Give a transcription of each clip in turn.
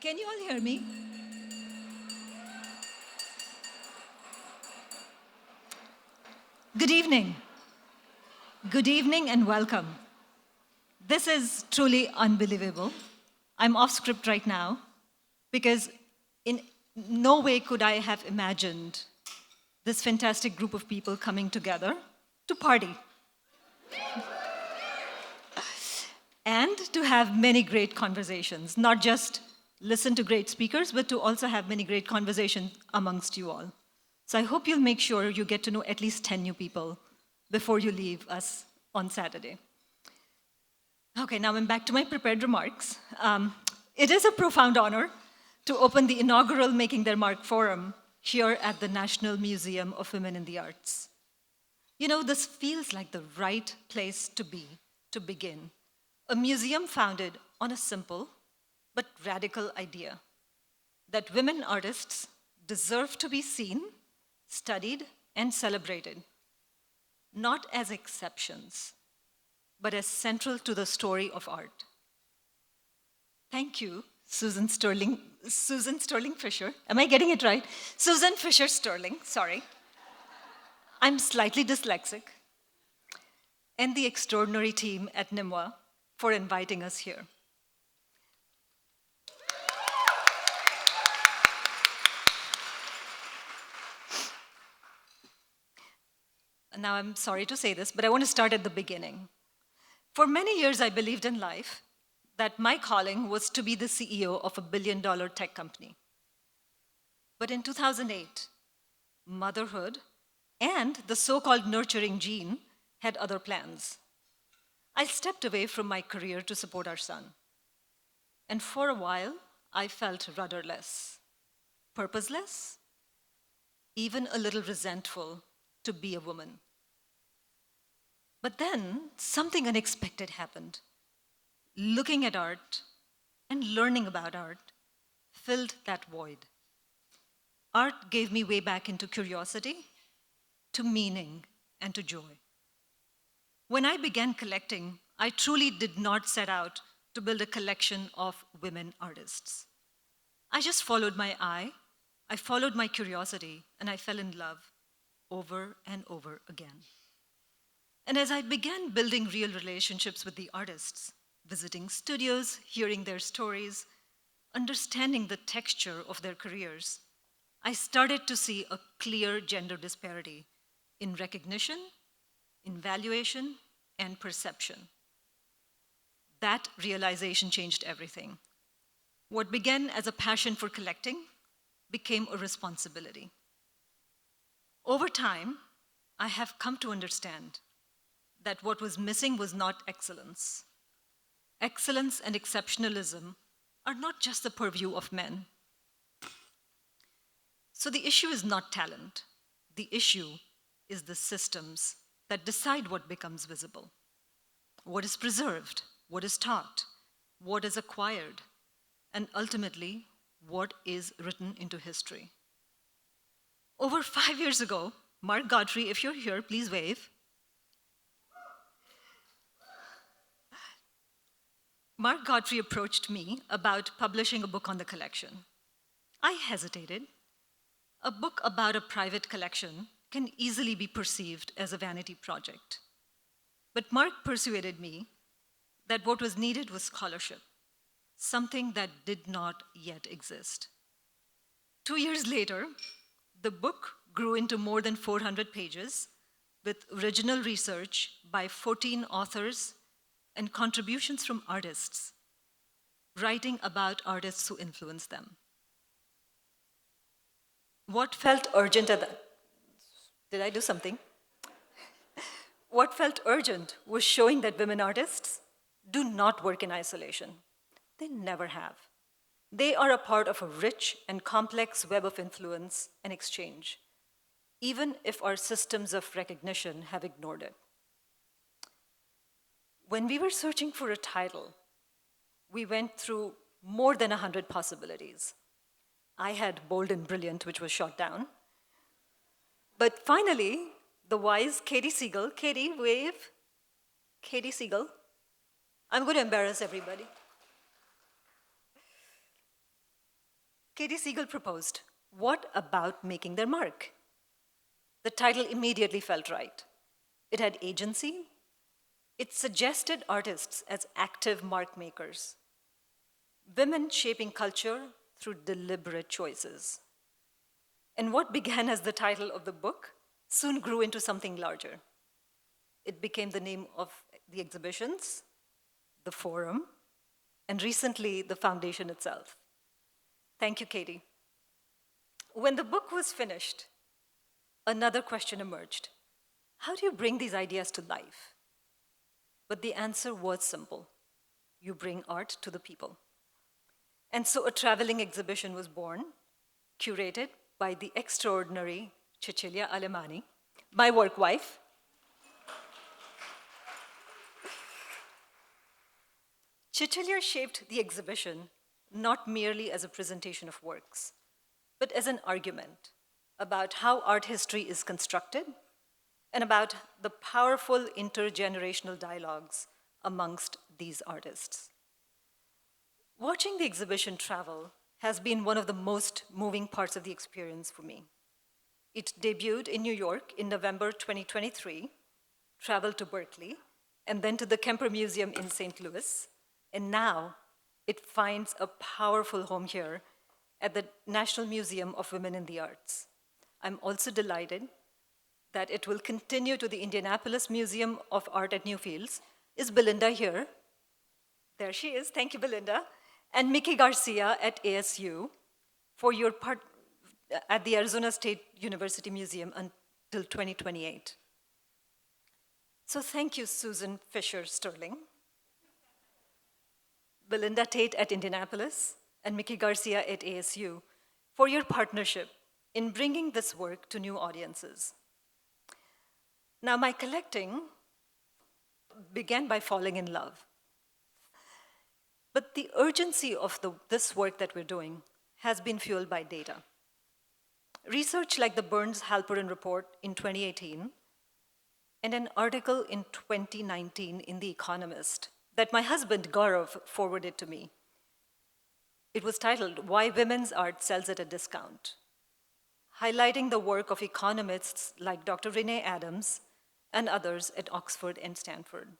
Can you all hear me? Good evening. Good evening and welcome. This is truly unbelievable. I'm off script right now because in no way could I have imagined this fantastic group of people coming together to party and to have many great conversations, not just listen to great speakers, but to also have many great conversations amongst you all. So I hope you'll make sure you get to know at least 10 new people before you leave us on Saturday. Okay, now I'm back to my prepared remarks. It is a profound honor to open the inaugural Making Their Mark Forum here at the National Museum of Women in the Arts. You know, this feels like the right place to be to begin. A museum founded on a simple but radical idea that women artists deserve to be seen, studied, and celebrated, not as exceptions, but as central to the story of art. Thank you, Susan Sterling Fisher. Am I getting it right? Susan Fisher Sterling, sorry. I'm slightly dyslexic. And the extraordinary team at NIMWA for inviting us here. Now, I'm sorry to say this, but I want to start at the beginning. For many years, I believed in life that my calling was to be the CEO of a billion-dollar tech company. But in 2008, motherhood and the so-called nurturing gene had other plans. I stepped away from my career to support our son. And for a while, I felt rudderless, purposeless, even a little resentful to be a woman. But then something unexpected happened. Looking at art and learning about art filled that void. Art gave me way back into curiosity, to meaning, and to joy. When I began collecting, I truly did not set out to build a collection of women artists. I just followed my eye, I followed my curiosity, and I fell in love over and over again. And as I began building real relationships with the artists, visiting studios, hearing their stories, understanding the texture of their careers, I started to see a clear gender disparity in recognition, in valuation, and perception. That realization changed everything. What began as a passion for collecting became a responsibility. Over time, I have come to understand that what was missing was not excellence. Excellence and exceptionalism are not just the purview of men. So the issue is not talent. The issue is the systems that decide what becomes visible, what is preserved, what is taught, what is acquired, and ultimately, what is written into history. Over 5 years ago, Mark Godfrey, if you're here, please wave. Mark Godfrey approached me about publishing a book on the collection. I hesitated. A book about a private collection can easily be perceived as a vanity project. But Mark persuaded me that what was needed was scholarship, something that did not yet exist. 2 years later, the book grew into more than 400 pages with original research by 14 authors and contributions from artists, writing about artists who influenced them. What felt urgent at the... Did I do something? What felt urgent was showing that women artists do not work in isolation. They never have. They are a part of a rich and complex web of influence and exchange, even if our systems of recognition have ignored it. When we were searching for a title, we went through more than 100 possibilities. I had Bold and Brilliant, which was shot down. But finally, the wise Katie Siegel, Katie, wave. Katie Siegel. I'm going to embarrass everybody. Katie Siegel proposed, "What about making their mark?" The title immediately felt right. It had agency. It suggested artists as active mark makers, women shaping culture through deliberate choices. And what began as the title of the book soon grew into something larger. It became the name of the exhibitions, the forum, and recently the foundation itself. Thank you, Katie. When the book was finished, another question emerged. How do you bring these ideas to life? But the answer was simple. You bring art to the people. And so a traveling exhibition was born, curated by the extraordinary Cecilia Alemani, my work wife. Cecilia shaped the exhibition not merely as a presentation of works, but as an argument about how art history is constructed and about the powerful intergenerational dialogues amongst these artists. Watching the exhibition travel has been one of the most moving parts of the experience for me. It debuted in New York in November 2023, traveled to Berkeley, and then to the Kemper Museum in St. Louis, and now it finds a powerful home here at the National Museum of Women in the Arts. I'm also delighted that it will continue to the Indianapolis Museum of Art at Newfields. Is Belinda here? There she is, thank you, Belinda. And Mickey Garcia at ASU for your part at the Arizona State University Museum until 2028. So thank you, Susan Fisher-Sterling, Belinda Tate at Indianapolis, and Mickey Garcia at ASU for your partnership in bringing this work to new audiences. Now, my collecting began by falling in love. But the urgency of this work that we're doing has been fueled by data. Research like the Burns-Halperin report in 2018 and an article in 2019 in The Economist that my husband Gaurav forwarded to me. It was titled, "Why Women's Art Sells at a Discount," highlighting the work of economists like Dr. Renee Adams and others at Oxford and Stanford.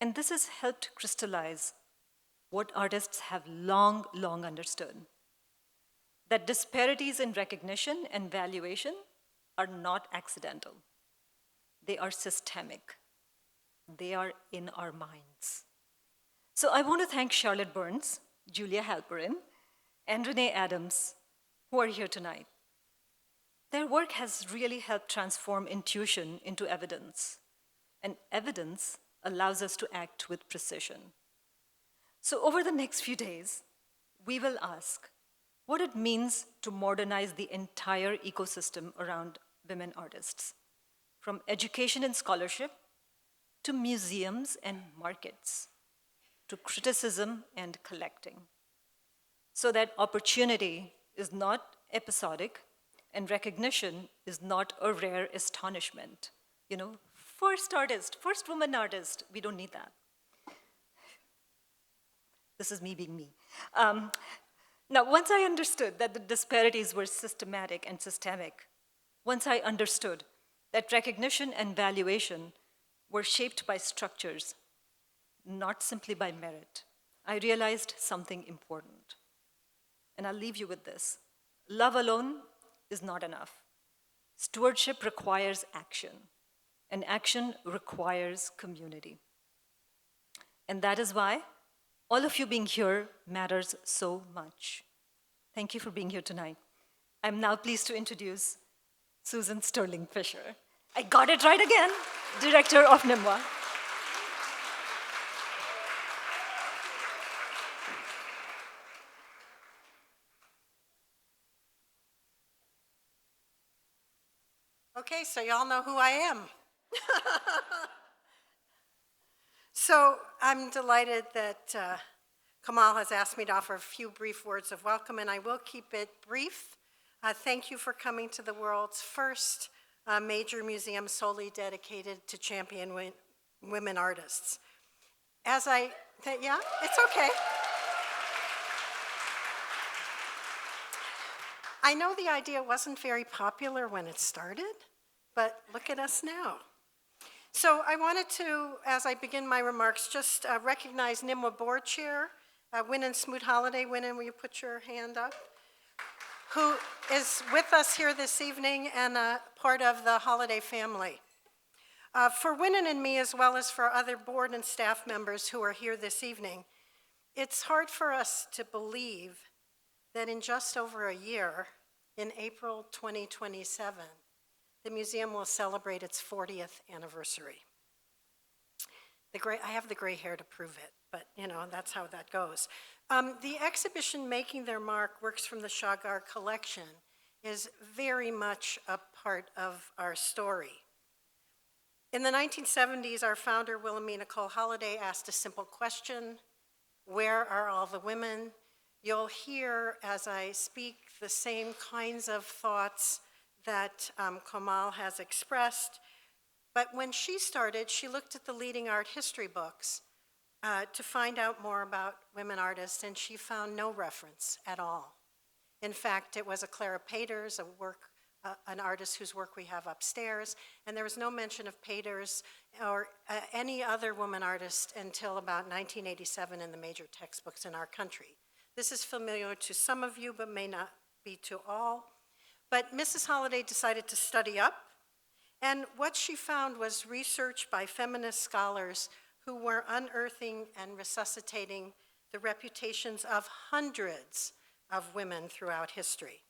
And this has helped crystallize what artists have long understood, that disparities in recognition and valuation are not accidental. They are systemic. They are in our minds. So I want to thank Charlotte Burns, Julia Halperin, and Renee Adams, who are here tonight. Their work has really helped transform intuition into evidence, and evidence allows us to act with precision. So over the next few days, we will ask what it means to modernize the entire ecosystem around women artists, from education and scholarship to museums and markets, to criticism and collecting, so that opportunity is not episodic and recognition is not a rare astonishment. You know, first artist, first woman artist, we don't need that. This is me being me. Now, once I understood that the disparities were systematic and systemic, once I understood that recognition and valuation were shaped by structures, not simply by merit, I realized something important. And I'll leave you with this. Love alone is not enough. Stewardship requires action, and action requires community. And that is why all of you being here matters so much. Thank you for being here tonight. I'm now pleased to introduce Susan Sterling Fisher. I got it right again, director of NIMWA. Okay, so y'all know who I am. So I'm delighted that Komal has asked me to offer a few brief words of welcome, and I will keep it brief. Thank you for coming to the world's first major museum solely dedicated to champion women artists. Yeah, it's okay. I know the idea wasn't very popular when it started, but look at us now. So I wanted to, as I begin my remarks, just recognize NIMWA Board Chair, Winan Smoot Holiday. Winan, will you put your hand up? Who is with us here this evening and part of the Holiday family. For Winan and me, as well as for other board and staff members who are here this evening, it's hard for us to believe that in just over a year, in April 2027, the museum will celebrate its 40th anniversary. I have the gray hair to prove it, but that's how that goes. The exhibition Making Their Mark, Works from the Shahgar Collection, is very much a part of our story. In the 1970s, our founder, Wilhelmina Cole Holliday, asked a simple question: where are all the women? You'll hear as I speak the same kinds of thoughts that Komal has expressed. But when she started, she looked at the leading art history books to find out more about women artists, and she found no reference at all. In fact, it was a Clara Paters, an artist whose work we have upstairs, and there was no mention of Paters or any other woman artist until about 1987 in the major textbooks in our country. This is familiar to some of you, but may not be to all. But Mrs. Holliday decided to study up, and what she found was research by feminist scholars who were unearthing and resuscitating the reputations of hundreds of women throughout history.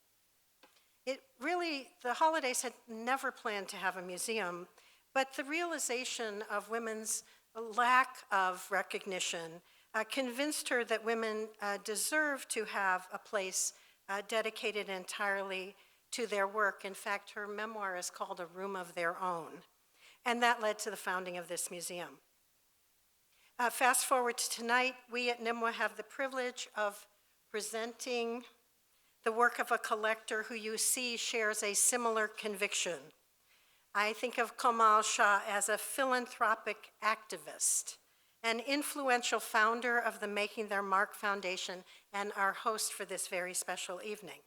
The Hollidays had never planned to have a museum, but the realization of women's lack of recognition convinced her that women deserve to have a place dedicated entirely to their work. In fact, her memoir is called A Room of Their Own, and that led to the founding of this museum. Fast forward to tonight, we at NIMWA have the privilege of presenting the work of a collector who you see shares a similar conviction. I think of Komal Shah as a philanthropic activist, an influential founder of the Making Their Mark Foundation, and our host for this very special evening.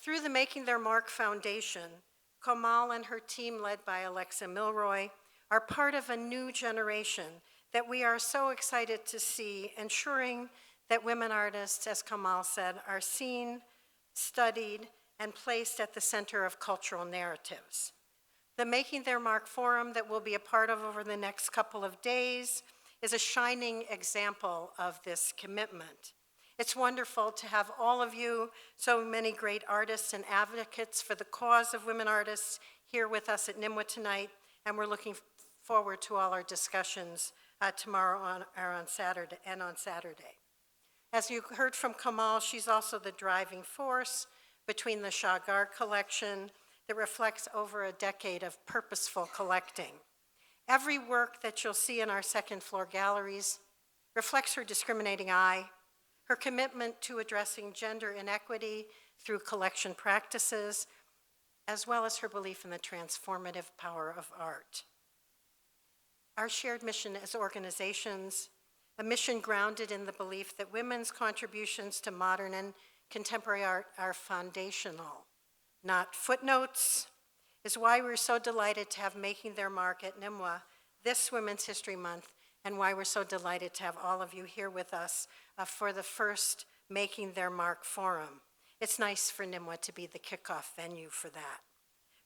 Through the Making Their Mark Foundation, Komal and her team, led by Alexa Milroy, are part of a new generation that we are so excited to see, ensuring that women artists, as Komal said, are seen, studied, and placed at the center of cultural narratives. The Making Their Mark Forum that we'll be a part of over the next couple of days is a shining example of this commitment. It's wonderful to have all of you, so many great artists and advocates for the cause of women artists, here with us at NIMWA tonight, and we're looking forward to all our discussions tomorrow on Saturday. As you heard from Komal, she's also the driving force between the Shahgar collection that reflects over a decade of purposeful collecting. Every work that you'll see in our second floor galleries reflects her discriminating eye, her commitment to addressing gender inequity through collection practices, as well as her belief in the transformative power of art. Our shared mission as organizations, a mission grounded in the belief that women's contributions to modern and contemporary art are foundational, not footnotes, is why we're so delighted to have Making Their Mark at NIMWA this Women's History Month, and why we're so delighted to have all of you here with us for the first Making Their Mark Forum. It's nice for NIMWA to be the kickoff venue for that.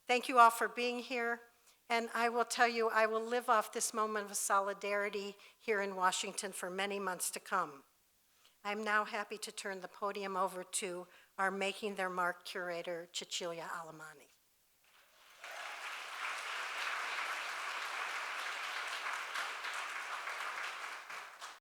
Thank you all for being here, and I will tell you, I will live off this moment of solidarity here in Washington for many months to come. I'm now happy to turn the podium over to our Making Their Mark curator, Cecilia Alamani.